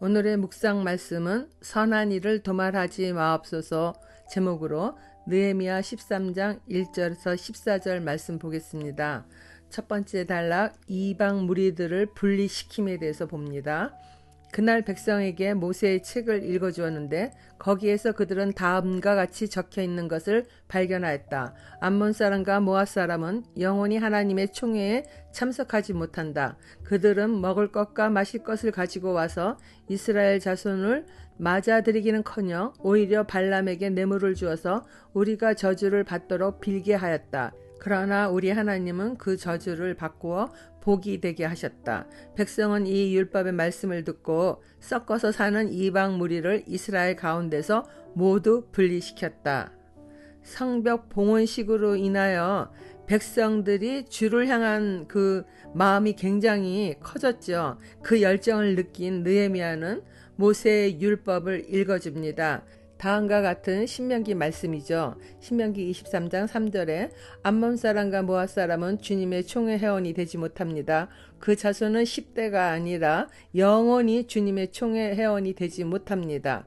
오늘의 묵상 말씀은 선한 일을 도말하지 마옵소서 제목으로 느헤미야 13장 1절에서 14절 말씀 보겠습니다. 첫 번째 단락 이방 무리들을 분리시킴에 대해서 봅니다. 그날 백성에게 모세의 책을 읽어주었는데 거기에서 그들은 다음과 같이 적혀있는 것을 발견하였다. 암몬 사람과 모압 사람은 영원히 하나님의 총회에 참석하지 못한다. 그들은 먹을 것과 마실 것을 가지고 와서 이스라엘 자손을 맞아들이기는커녕 오히려 발람에게 뇌물을 주어서 우리가 저주를 받도록 빌게 하였다. 그러나 우리 하나님은 그 저주를 바꾸어 복이 되게 하셨다. 백성은 이 율법의 말씀을 듣고 섞어서 사는 이방 무리를 이스라엘 가운데서 모두 분리시켰다. 성벽 봉헌식으로 인하여 백성들이 주를 향한 그 마음이 굉장히 커졌죠. 그 열정을 느낀 느헤미야는 모세의 율법을 읽어줍니다. 다음과 같은 신명기 말씀이죠. 신명기 23장 3절에 암몬 사람과 모압 사람은 주님의 총회 회원이 되지 못합니다. 그 자손은 10대가 아니라 영원히 주님의 총회 회원이 되지 못합니다.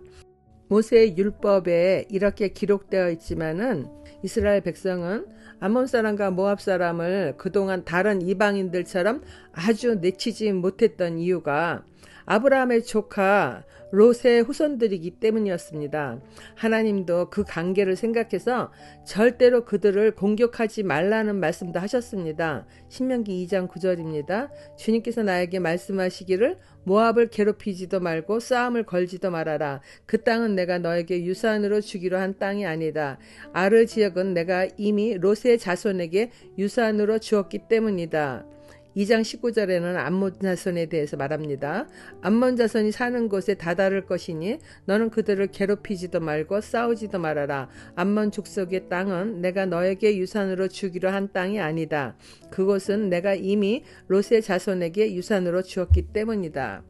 모세의 율법에 이렇게 기록되어 있지만은 이스라엘 백성은 암몬 사람과 모압 사람을 그동안 다른 이방인들처럼 아주 내치지 못했던 이유가 아브라함의 조카 롯의 후손들이기 때문이었습니다. 하나님도 그 관계를 생각해서 절대로 그들을 공격하지 말라는 말씀도 하셨습니다. 신명기 2장 9절입니다. 주님께서 나에게 말씀하시기를 모압을 괴롭히지도 말고 싸움을 걸지도 말아라. 그 땅은 내가 너에게 유산으로 주기로 한 땅이 아니다. 아르 지역은 내가 이미 롯의 자손에게 유산으로 주었기 때문이다. 2장 19절에는 암몬 자손에 대해서 말합니다. 암몬 자손이 사는 곳에 다다를 것이니 너는 그들을 괴롭히지도 말고 싸우지도 말아라. 암몬 족속의 땅은 내가 너에게 유산으로 주기로 한 땅이 아니다. 그곳은 내가 이미 롯의 자손에게 유산으로 주었기 때문이다.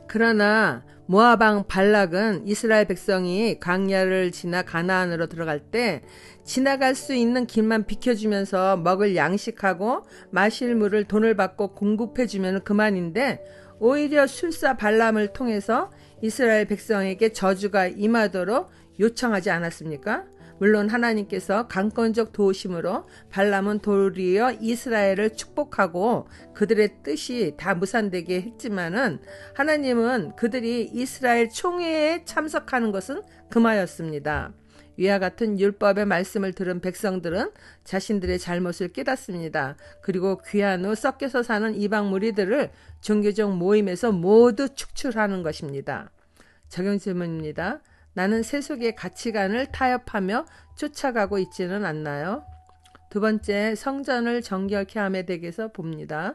그러나 모압 왕 발락은 이스라엘 백성이 광야를 지나 가나안으로 들어갈 때 지나갈 수 있는 길만 비켜주면서 먹을 양식하고 마실 물을 돈을 받고 공급해주면 그만인데 오히려 술사 발람을 통해서 이스라엘 백성에게 저주가 임하도록 요청하지 않았습니까? 물론 하나님께서 강권적 도우심으로 발람은 도리어 이스라엘을 축복하고 그들의 뜻이 다 무산되게 했지만은 하나님은 그들이 이스라엘 총회에 참석하는 것은 금하였습니다. 위와 같은 율법의 말씀을 들은 백성들은 자신들의 잘못을 깨닫습니다. 그리고 귀한 후 섞여서 사는 이방 무리들을 종교적 모임에서 모두 축출하는 것입니다. 적용 질문입니다. 나는 세속의 가치관을 타협하며 쫓아가고 있지는 않나요? 두 번째, 성전을 정결케 함에 대해서 봅니다.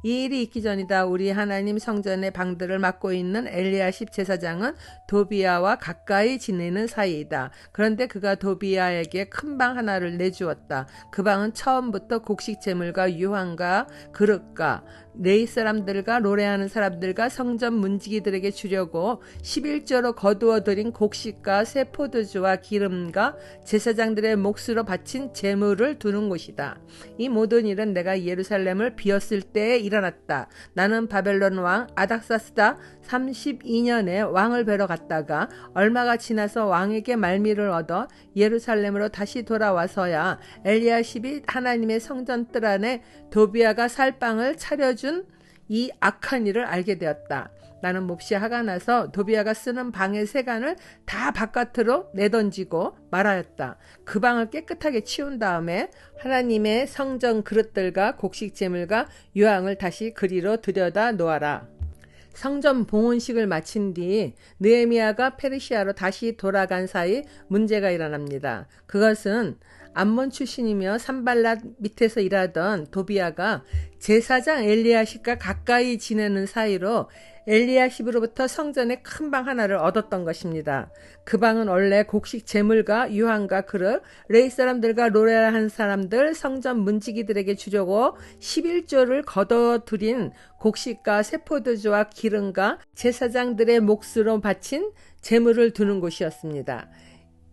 이 일이 있기 전이다. 우리 하나님 성전의 방들을 맡고 있는 엘리야십 제사장은 도비야와 가까이 지내는 사이이다. 그런데 그가 도비야에게 큰 방 하나를 내주었다. 그 방은 처음부터 곡식 제물과 유황과 그릇과 레위 사람들과 노래하는 사람들과 성전 문지기들에게 주려고 11조로 거두어 들인 곡식과 새 포도주와 기름과 제사장들의 몫으로 바친 제물을 두는 곳이다. 이 모든 일은 내가 예루살렘을 비웠을 때에 일어났다. 나는 바벨론 왕 아닥사스다 32년에 왕을 뵈러 갔다가 얼마가 지나서 왕에게 말미를 얻어 예루살렘으로 다시 돌아와서야 엘리야십이 하나님의 성전 뜰 안에 도비야가 살 방을 차려준 이 악한 일을 알게 되었다. 나는 몹시 화가 나서 도비야가 쓰는 방의 세간을 다 바깥으로 내던지고 말하였다. 그 방을 깨끗하게 치운 다음에 하나님의 성전 그릇들과 곡식 제물과 유황을 다시 그리로 들여다 놓아라. 성전 봉헌식을 마친 뒤 느헤미야가 페르시아로 다시 돌아간 사이 문제가 일어납니다. 그것은 암몬 출신이며 산발랏 밑에서 일하던 도비야가 제사장 엘리야십과 가까이 지내는 사이로 엘리야십으로부터 성전의 큰 방 하나를 얻었던 것입니다. 그 방은 원래 곡식 제물과 유황과 그릇, 레위 사람들과 노래하는 사람들, 성전 문지기들에게 주려고 11조를 거둬들인 곡식과 세포도주와 기름과 제사장들의 몫으로 바친 제물을 두는 곳이었습니다.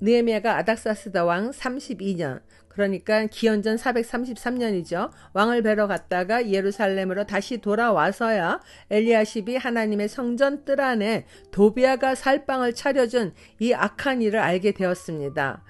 느헤미야가 아닥사스다 왕 32년, 그러니까 기원전 433년이죠. 왕을 뵈러 갔다가 예루살렘으로 다시 돌아와서야 엘리야십이 하나님의 성전 뜰 안에 도비아가 살 방을 차려준 이 악한 일을 알게 되었습니다.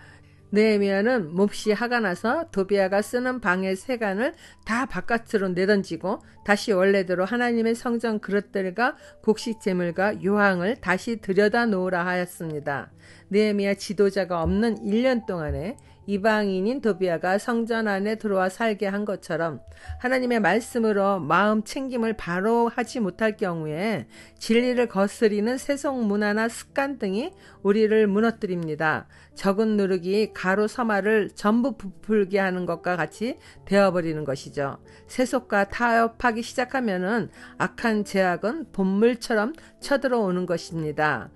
느헤미야는 몹시 화가 나서 도비아가 쓰는 방의 세간을 다 바깥으로 내던지고 다시 원래대로 하나님의 성전 그릇들과 곡식 제물과 요항을 다시 들여다 놓으라 하였습니다. 느헤미야 지도자가 없는 1년 동안에 이방인인 도비아가 성전 안에 들어와 살게 한 것처럼 하나님의 말씀으로 마음 챙김을 바로 하지 못할 경우에 진리를 거스리는 세속 문화나 습관 등이 우리를 무너뜨립니다. 적은 누룩이 가루 서말을 전부 부풀게 하는 것과 같이 되어버리는 것이죠. 세속과 타협하기 시작하면은 악한 제약은 본물처럼 쳐들어오는 것입니다.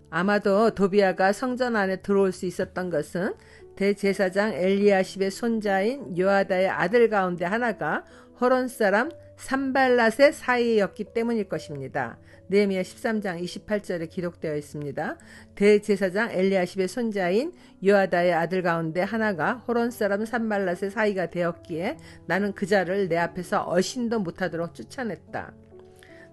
아마도 도비아가 성전 안에 들어올 수 있었던 것은 대제사장 엘리야십의 손자인 요아다의 아들 가운데 하나가 호론 사람 산발랏의 사이였기 때문일 것입니다. 느헤미야 13장 28절에 기록되어 있습니다. 대제사장 엘리야십의 손자인 요아다의 아들 가운데 하나가 호론 사람 산발랏의 사이가 되었기에 나는 그 자를 내 앞에서 어신도 못하도록 쫓아냈다.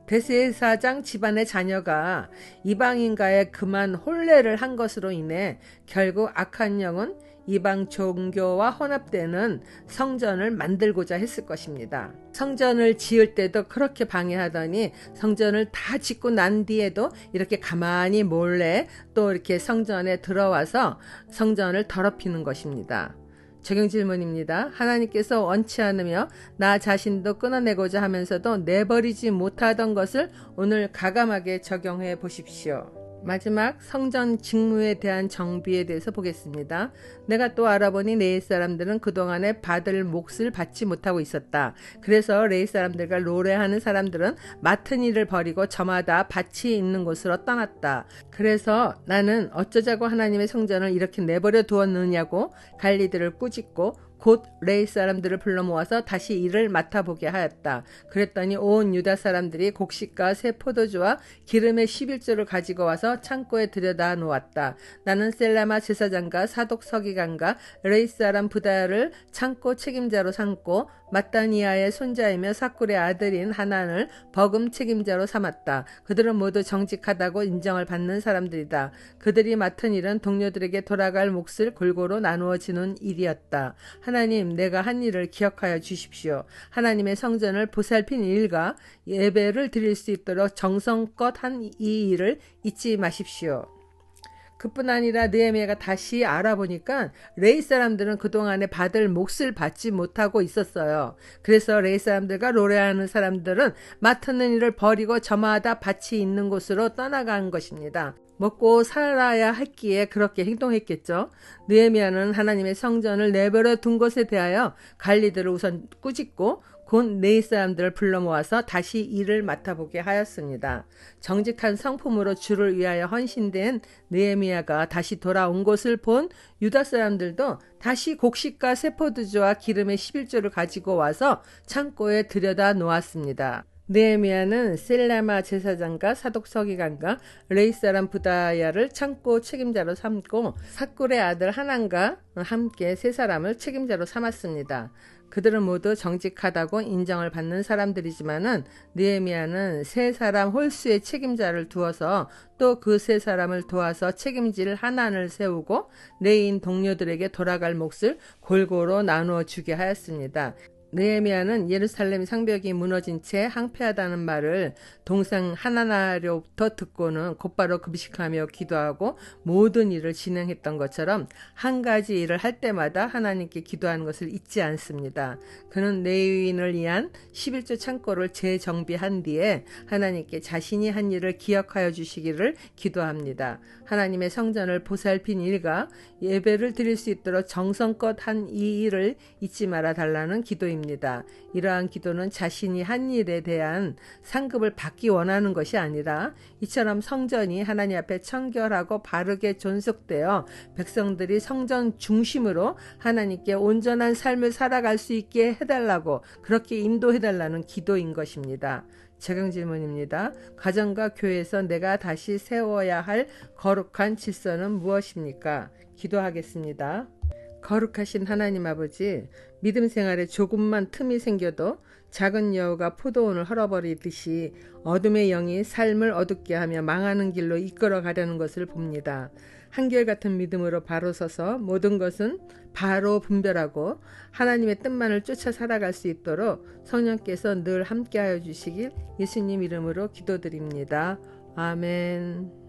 대제사장 집안의 자녀가 이방인과의 그만 혼례를 한 것으로 인해 결국 악한 영은 이방 종교와 혼합되는 성전을 만들고자 했을 것입니다. 성전을 지을 때도 그렇게 방해하더니 성전을 다 짓고 난 뒤에도 이렇게 가만히 몰래 또 이렇게 성전에 들어와서 성전을 더럽히는 것입니다. 적용 질문입니다. 하나님께서 원치 않으며 나 자신도 끊어내고자 하면서도 내버리지 못하던 것을 오늘 가감하게 적용해 보십시오. 마지막 성전 직무에 대한 정비에 대해서 보겠습니다. 내가 또 알아보니 레위 사람들은 그동안에 받을 몫을 받지 못하고 있었다. 그래서 레위 사람들과 노래하는 사람들은 맡은 일을 버리고 저마다 밭이 있는 곳으로 떠났다. 그래서 나는 어쩌자고 하나님의 성전을 이렇게 내버려 두었느냐고 관리들을 꾸짖고 곧 레위 사람들을 불러 모아서 다시 일을 맡아보게 하였다. 그랬더니 온 유다 사람들이 곡식과 새 포도주와 기름의 11조를 가지고 와서 창고에 들여다 놓았다. 나는 셀라마 제사장과 사독 서기관과 레위 사람 부다야를 창고 책임자로 삼고 마따니아의 손자이며 사꿀의 아들인 하난을 버금 책임자로 삼았다. 그들은 모두 정직하다고 인정을 받는 사람들이다. 그들이 맡은 일은 동료들에게 돌아갈 몫을 골고루 나누어지는 일이었다. 하나님, 내가 한 일을 기억하여 주십시오. 하나님의 성전을 보살핀 일과 예배를 드릴 수 있도록 정성껏 한 이 일을 잊지 마십시오. 그뿐 아니라 느헤미야가 다시 알아보니까 레위 사람들은 그동안에 받을 몫을 받지 못하고 있었어요. 그래서 레위 사람들과 노래하는 사람들은 맡은 일을 버리고 저마다 밭이 있는 곳으로 떠나간 것입니다. 먹고 살아야 했기에 그렇게 행동했겠죠. 느헤미야는 하나님의 성전을 내버려 둔 것에 대하여 관리들을 우선 꾸짖고 곧 레위 사람들을 불러 모아서 다시 일을 맡아보게 하였습니다. 정직한 성품으로 주를 위하여 헌신된 느헤미야가 다시 돌아온 것을 본 유다 사람들도 다시 곡식과 세포도주와 기름의 11조를 가지고 와서 창고에 들여다 놓았습니다. 느헤미야는 셀라마 제사장과 사독 서기관과 레위 사람 부다야를 창고 책임자로 삼고 사꿀의 아들 하난과 함께 세 사람을 책임자로 삼았습니다. 그들은 모두 정직하다고 인정을 받는 사람들이지만은 느헤미야는 세 사람 홀수의 책임자를 두어서 또 그 세 사람을 도와서 책임질 하난을 세우고 레위인 동료들에게 돌아갈 몫을 골고루 나누어 주게 하였습니다. 느헤미야는 예루살렘 상벽이 무너진 채 항폐하다는 말을 동생 하나나로부터 듣고는 곧바로 금식하며 기도하고 모든 일을 진행했던 것처럼 한 가지 일을 할 때마다 하나님께 기도하는 것을 잊지 않습니다. 그는 레위인을 위한 11조 창고를 재정비한 뒤에 하나님께 자신이 한 일을 기억하여 주시기를 기도합니다. 하나님의 성전을 보살핀 일과 예배를 드릴 수 있도록 정성껏 한 이 일을 잊지 말아 달라는 기도입니다. 기도입니다. 이러한 기도는 자신이 한 일에 대한 상급을 받기 원하는 것이 아니라 이처럼 성전이 하나님 앞에 청결하고 바르게 존속되어 백성들이 성전 중심으로 하나님께 온전한 삶을 살아갈 수 있게 해달라고, 그렇게 인도해달라는 기도인 것입니다. 적용 질문입니다. 가정과 교회에서 내가 다시 세워야 할 거룩한 질서는 무엇입니까? 기도하겠습니다. 거룩하신 하나님 아버지, 믿음 생활에 조금만 틈이 생겨도 작은 여우가 포도원을 헐어버리듯이 어둠의 영이 삶을 어둡게 하며 망하는 길로 이끌어 가려는 것을 봅니다. 한결같은 믿음으로 바로 서서 모든 것은 바로 분별하고 하나님의 뜻만을 쫓아 살아갈 수 있도록 성령께서 늘 함께하여 주시길 예수님 이름으로 기도드립니다. 아멘.